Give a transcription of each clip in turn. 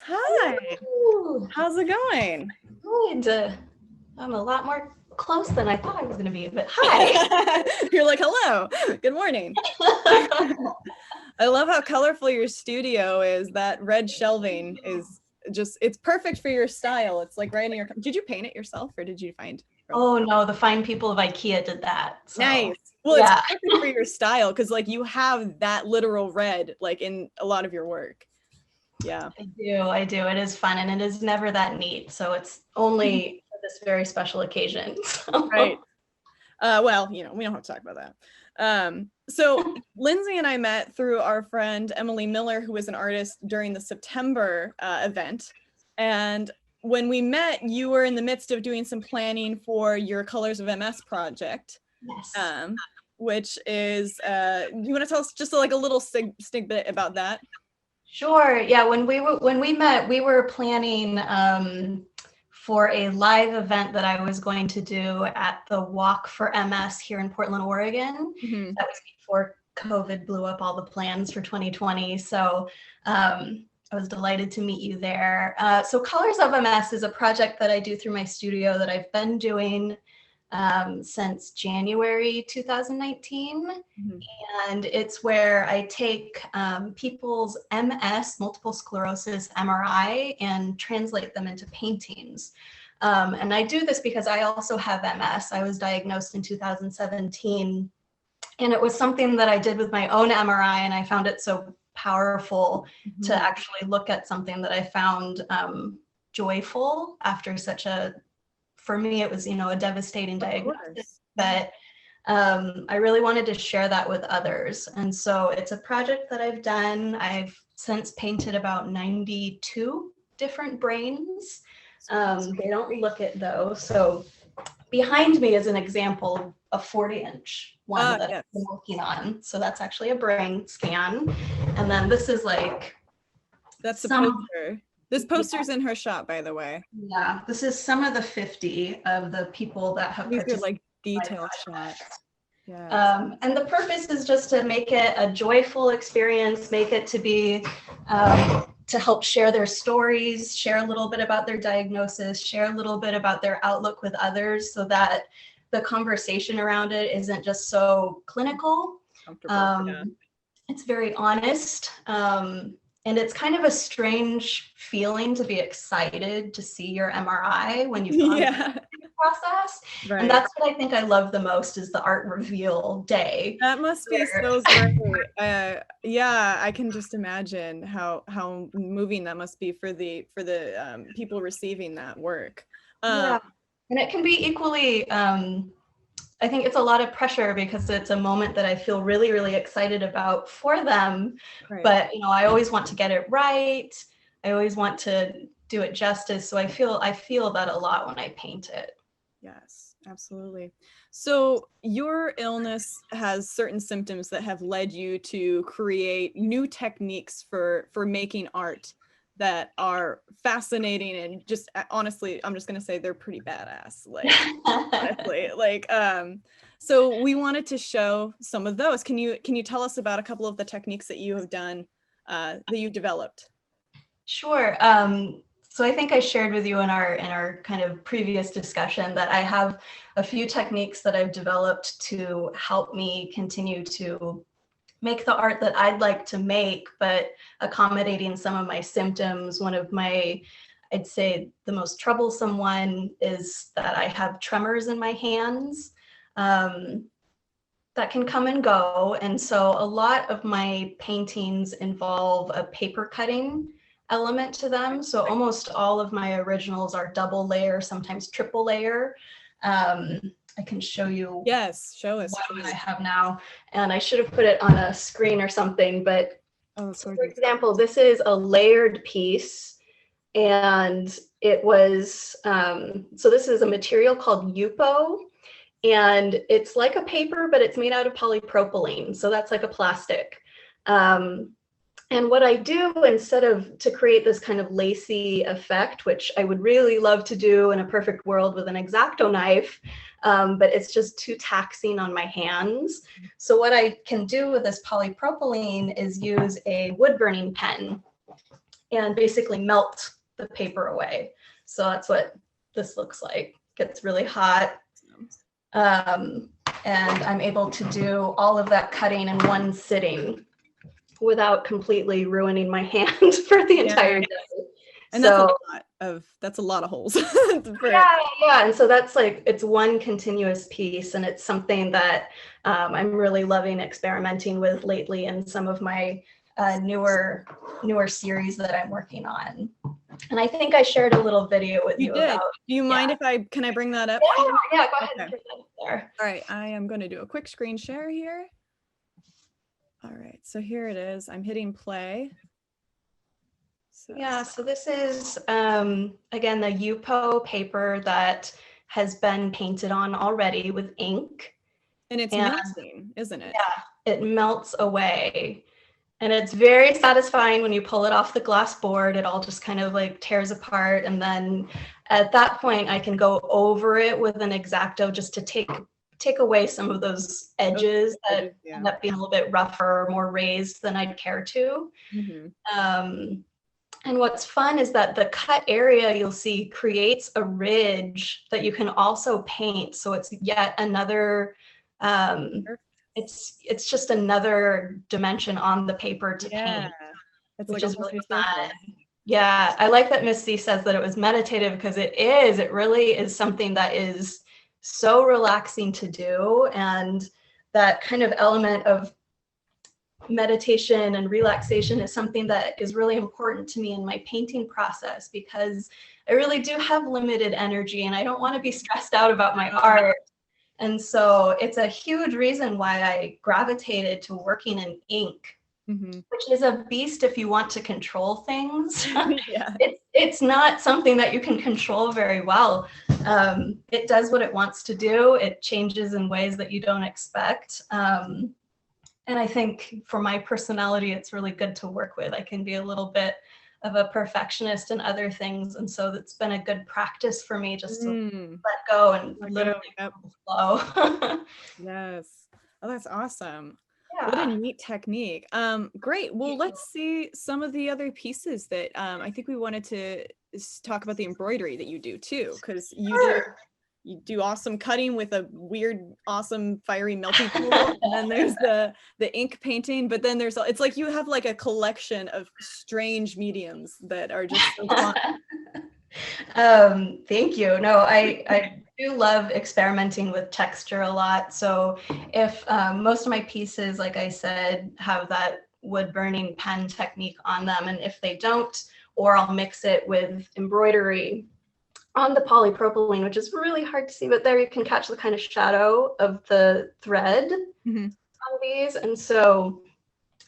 Hi, Hello. how's it going? Good. I'm a lot more close than I thought I was going to be, but hi. You're like, hello, good morning. I love how colorful your studio is. That red shelving is just, it's perfect for your style. It's like right in your, did you paint it yourself or did you find from? Oh no, the fine people of IKEA did that. So Nice. Well, it's yeah, perfect for your style because like you have that literal red like in a lot of your work. Yeah. I do. It is fun and it is never that neat. So it's only for this very special occasion. Right. Well, we don't have to talk about that. So Lindsay and I met through our friend Emily Miller, who was an artist during the September event. And when we met, you were in the midst of doing some planning for your Colors of MS project, Yes. which is, you want to tell us just like a little snippet about that? Sure. Yeah. When we met, we were planning for a live event that I was going to do at the Walk for MS here in Portland, Oregon. Mm-hmm. That was before COVID blew up all the plans for 2020. So I was delighted to meet you there. So Colors of MS is a project that I do through my studio that I've been doing since January 2019. Mm-hmm. And it's where I take people's MS, multiple sclerosis MRI, and translate them into paintings. And I do this because I also have MS. I was diagnosed in 2017. And it was something that I did with my own MRI, and I found it so powerful to actually look at something that I found joyful after such a, for me, it was, a devastating diagnosis. But I really wanted to share that with others. And so it's a project that I've done. I've since painted about 92 different brains. They don't look it though. So behind me is an example of a 40-inch one that I've been working on. So that's actually a brain scan. And then this is like... That's the poster. This poster's in her shop, by the way. Yeah, this is some of the 50 of the people that have participated. These are like detail shots. Yeah. And the purpose is just to make it a joyful experience, make it to be to help share their stories, share a little bit about their diagnosis, share a little bit about their outlook with others, so that the conversation around it isn't just so clinical. It's very honest. And it's kind of a strange feeling to be excited to see your MRI when you've gone through the process. Right. And that's what I think I love the most, is the art reveal day. That must be so great. Yeah, I can just imagine how moving that must be for the people receiving that work. Yeah, and it can be equally, I think it's a lot of pressure because it's a moment that I feel really, really excited about for them. Right. But, I always want to get it right. I always want to do it justice. So I feel that a lot when I paint it. Yes, absolutely. So your illness has certain symptoms that have led you to create new techniques for making art that are fascinating, and just honestly, I'm just going to say they're pretty badass. Like, honestly, like, so we wanted to show some of those. Can you tell us about a couple of the techniques that you have done, that you developed? Sure. So I think I shared with you in our kind of previous discussion that I have a few techniques that I've developed to help me continue to make the art that I'd like to make, but accommodating some of my symptoms. One of my, I'd say the most troublesome one is that I have tremors in my hands that can come and go. And so a lot of my paintings involve a paper cutting element to them. So almost all of my originals are double layer, sometimes triple layer. I can show you. Yes, show us. What I have now, and I should have put it on a screen or something. But so for example, this is a layered piece, and it was so this is a material called Yupo, and it's like a paper, but it's made out of polypropylene. So that's like a plastic. And what I do, instead of to create this kind of lacy effect, which I would really love to do in a perfect world with an X-Acto knife, but it's just too taxing on my hands. So what I can do with this polypropylene is use a wood burning pen. and basically melt the paper away. So that's what this looks like. Gets really hot. And I'm able to do all of that cutting in one sitting without completely ruining my hand for the entire day. And so that's a lot of holes. yeah. And so that's like, it's one continuous piece, and it's something that I'm really loving experimenting with lately in some of my newer series that I'm working on. And I think I shared a little video with you about. Do you mind if can I bring that up? Yeah, go ahead and put that up there. All right, I am going to do a quick screen share here. All right, so here it is. I'm hitting play. So this is, again, the Yupo paper that has been painted on already with ink. And it's melting, isn't it? Yeah, it melts away. And it's very satisfying when you pull it off the glass board. It all just kind of like tears apart. And then at that point, I can go over it with an X-Acto just to take away some of those edges that end up being a little bit rougher or more raised than I'd care to. And what's fun is that the cut area you'll see creates a ridge that you can also paint. So it's yet another, it's just another dimension on the paper to paint, which is really fun. Yeah, I like that Miss C says that it was meditative, because it really is something that is so relaxing to do. And that kind of element of meditation and relaxation is something that is really important to me in my painting process, because I really do have limited energy and I don't want to be stressed out about my art. And so it's a huge reason why I gravitated to working in ink, which is a beast if you want to control things. It's not something that you can control very well. It does what it wants to do. It changes in ways that you don't expect. And I think for my personality, it's really good to work with. I can be a little bit of a perfectionist in other things. And so it's been a good practice for me just to let go and literally flow. Yes. Oh, that's awesome. Yeah. What a neat technique. Great. Well, let's see some of the other pieces that I think we wanted to talk about the embroidery that you do too, because you do awesome cutting with a weird, awesome, fiery melting tool. And then there's the ink painting, but then it's like you have like a collection of strange mediums that are just so fun. Thank you. No, I do love experimenting with texture a lot. So if most of my pieces, like I said, have that wood burning pen technique on them, and if they don't, or I'll mix it with embroidery on the polypropylene, which is really hard to see, but there you can catch the kind of shadow of the thread on these. And so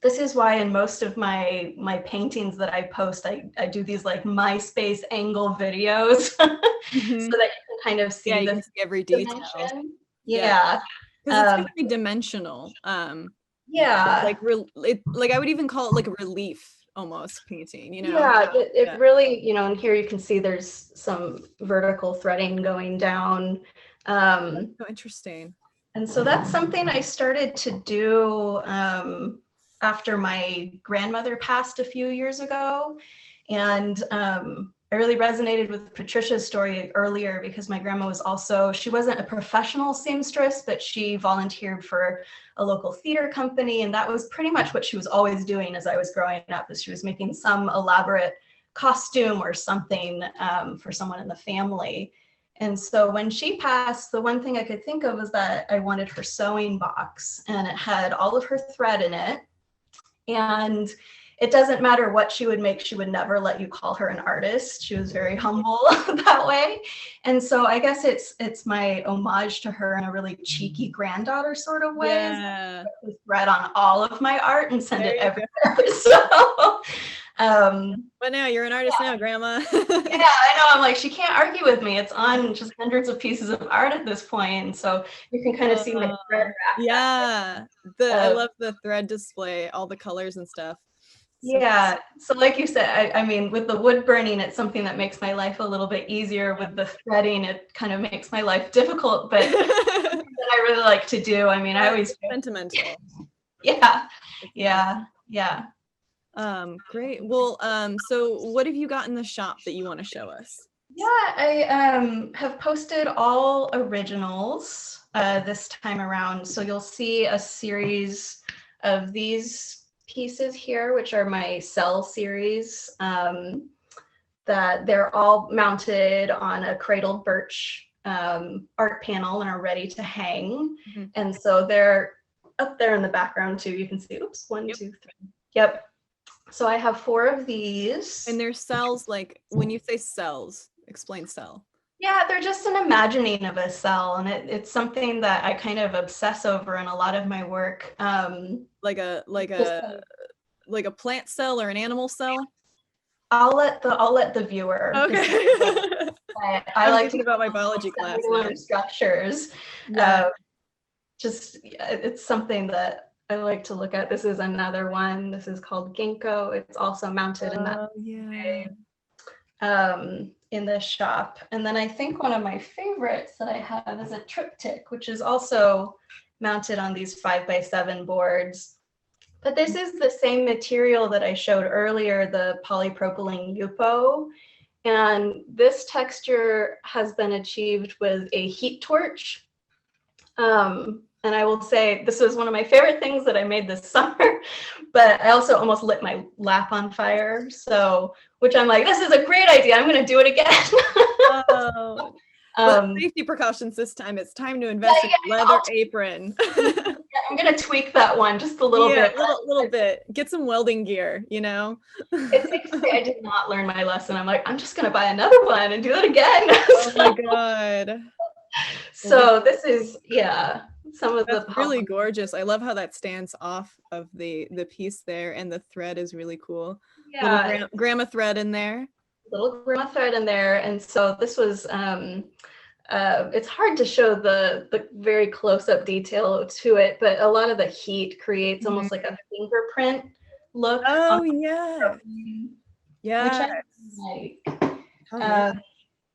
this is why in most of my paintings that I post, I do these like MySpace angle videos so that you can kind of see, every detail. Yeah. Because it's very dimensional. Like I would even call it like a relief almost painting, you know? Yeah, it really, you know, and here you can see there's some vertical threading going down. So interesting. And so that's something I started to do after my grandmother passed a few years ago. And I really resonated with Patricia's story earlier, because my grandma was she wasn't a professional seamstress, but she volunteered for a local theater company. And that was pretty much what she was always doing as I was growing up, is she was making some elaborate costume or something for someone in the family. And so when she passed, the one thing I could think of was that I wanted her sewing box, and it had all of her thread in it. And it doesn't matter what she would make, she would never let you call her an artist. She was very humble that way. And so I guess it's my homage to her in a really cheeky granddaughter sort of way. Yeah. Put thread on all of my art and send it everywhere. So but now you're an artist now, Grandma. Yeah, I know. I'm like, she can't argue with me. It's on just hundreds of pieces of art at this point. So you can kind of see my thread. Yeah. I love the thread display, all the colors and stuff. Yeah. So like you said, I mean, with the wood burning, it's something that makes my life a little bit easier. With the threading, it kind of makes my life difficult, but that I really like to do. I mean, I always sentimental. Yeah. Great. Well, so what have you got in the shop that you want to show us? Yeah, I have posted all originals this time around. So you'll see a series of these pieces here, which are my cell series, that they're all mounted on a cradled birch art panel and are ready to hang. Mm-hmm. And so they're up there in the background too. You can see, oops, one, Yep. 2, 3. Yep. So I have 4 of these. And they're cells, like when you say cells, explain cell. Yeah, they're just an imagining of a cell, and it's something that I kind of obsess over in a lot of my work. Like a plant cell or an animal cell? I'll let the viewer. Okay. I like thinking to about my biology class now. structures. Yeah. It's something that I like to look at. This is another one. This is called ginkgo. It's also mounted in that way. In this shop. And then I think one of my favorites that I have is a triptych, which is also mounted on these 5x7 boards. But this is the same material that I showed earlier, the polypropylene UPO. And this texture has been achieved with a heat torch. And I will say this was one of my favorite things that I made this summer, but I also almost lit my lap on fire. So, which I'm like, this is a great idea. I'm going to do it again. Oh, safety precautions this time. It's time to invest in a leather apron. I'm going to tweak that one just a little bit. Little bit. Get some welding gear, you know? I did not learn my lesson. I'm like, I'm just going to buy another one and do it again. Oh my God. So this is, some of That's really gorgeous. I love how that stands off of the piece there, and the thread is really cool. Yeah, little grandma thread in there. Little grandma thread in there, and so this was. It's hard to show the very close-up detail to it, but a lot of the heat creates almost like a fingerprint look. Oh yeah, yeah. Which I like.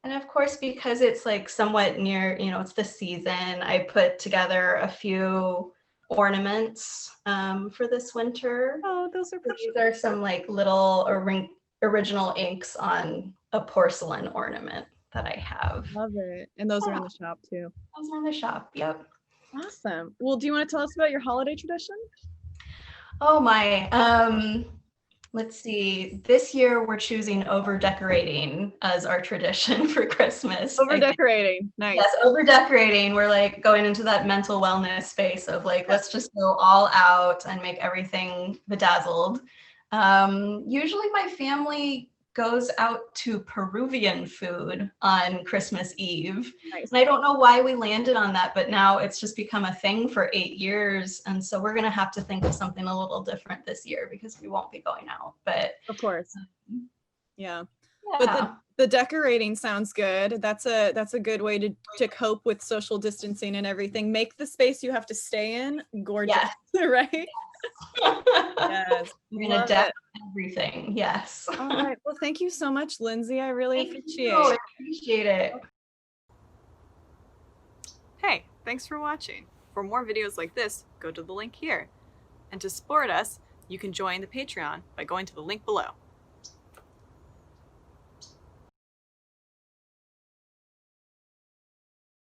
And of course, because it's like somewhat near, it's the season, I put together a few ornaments for this winter. Oh, those are pretty. These are some like little original inks on a porcelain ornament that I have. Love it. And those are in the shop too. Those are in the shop, yep. Awesome. Well, do you want to tell us about your holiday tradition? Oh my, let's see. This year we're choosing over decorating as our tradition for Christmas. Over decorating, nice. Yes, over decorating. We're like going into that mental wellness space of like, let's just go all out and make everything bedazzled. Usually my family goes out to Peruvian food on Christmas Eve. Nice. And I don't know why we landed on that, but now it's just become a thing for 8 years. And so we're going to have to think of something a little different this year because we won't be going out. But of course. Yeah. But the decorating sounds good. That's a good way to cope with social distancing and everything. Make the space you have to stay in gorgeous, right? Yes. We're gonna deck everything. Yes. All right. Well, thank you so much, Lindsey. I really appreciate it. I appreciate it. Hey, thanks for watching. For more videos like this, go to the link here. And to support us, you can join the Patreon by going to the link below.